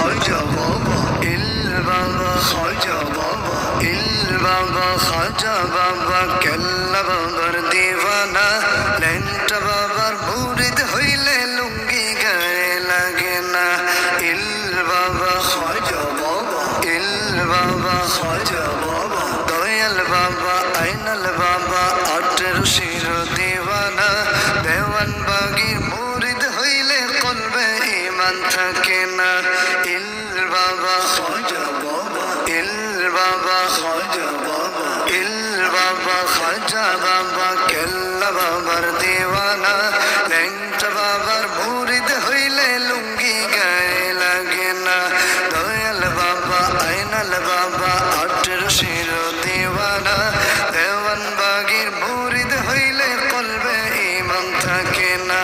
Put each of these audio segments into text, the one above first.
খাজা বাবা, ইল বাবা খাজা বাবা, ইল বাবা খাজা বাবা, কেল্লা বাবার দিওয়ানা, ল্যাংটা বাবার মুরিদ হইলে লুঙ্গি গায়ে লাগে না। ইল বাবা খাজা বাবা, ইল বাবা খাজা বাবা, দয়াল বাবা আইনাল বাবা, 18 শির দিওয়ানা, দেওয়ান বাগির মুরিদ হইলে কলবে ঈমান থাকে না। ইল বাবা খাজা বাবা, ইল বাবা খাজা বাবা, ইল বাবা খাজা বাবা, কেল্লা বাবার দিওয়ানা, ল্যাংটা বাবার মুরিদ হইলে লুঙ্গি গায়ে লাগে না। দয়াল বাবা আইনাল বাবা, 18 শির দিওয়ানা, দেওয়ান বাগির মুরিদ হইলে কলবে ঈমান থাকে না,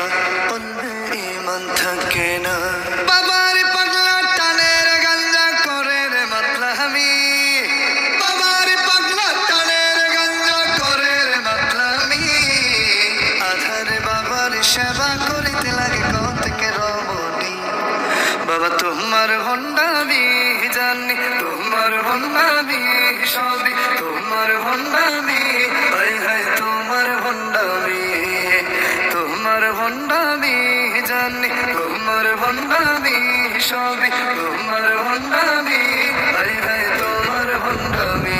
কলবে ঈমান থাকে না। বাবার পাগলা টানের গাঞ্জা করে রে মাতলামি, বাবার পাগলা টানের গাঞ্জা করে রে মাতলামি, আধারে বাবার সেবা করিতে লাগে কতকে রমণী। বাবা তোমার ভণ্ডামি জানি, তোমার ভণ্ডামি সবই তোমার ভণ্ডামি, হায় হায় তোমার ভণ্ডামি, তোমার ভণ্ডামি জানি, তোমার ভণ্ডামি সবই তোমার ভণ্ডামি, হায় হায় তোমার ভণ্ডামি।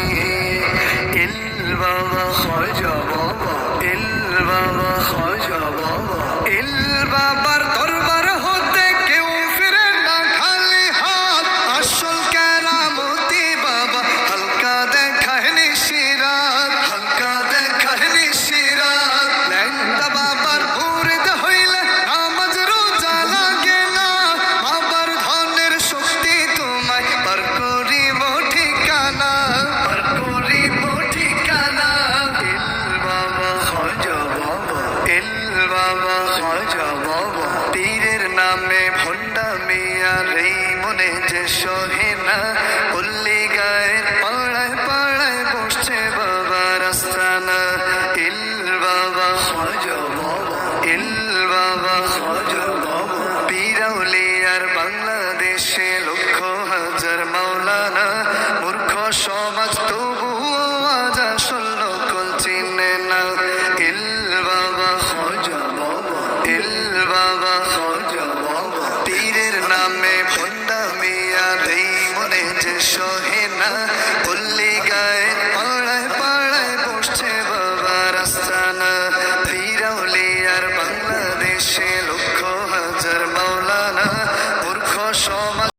ইল বাবা খাজা বাবা, ইল বাবা খাজা বাবা, ইল বাবার দরবার হতে কেউ ফিরে না খালি হাত, আসল কেরামতি বাবা হালকা দেখায় নিশিরাত, হালকা দেখায় নিশিরাত। ল্যাংটা বাবার মুরিদ হইলে নামাজ রোজা লাগে না, বাবার ধনের শক্তি তোমায় পার করিব ঠিকানা, পার করিব ঠিকানা। ইল বাবা খাজা বাবা, ইল বাবা খাজা বাবা, পীরের নামে ভণ্ডামি আর এই মনে যে সহে না, পল্লী গায়ে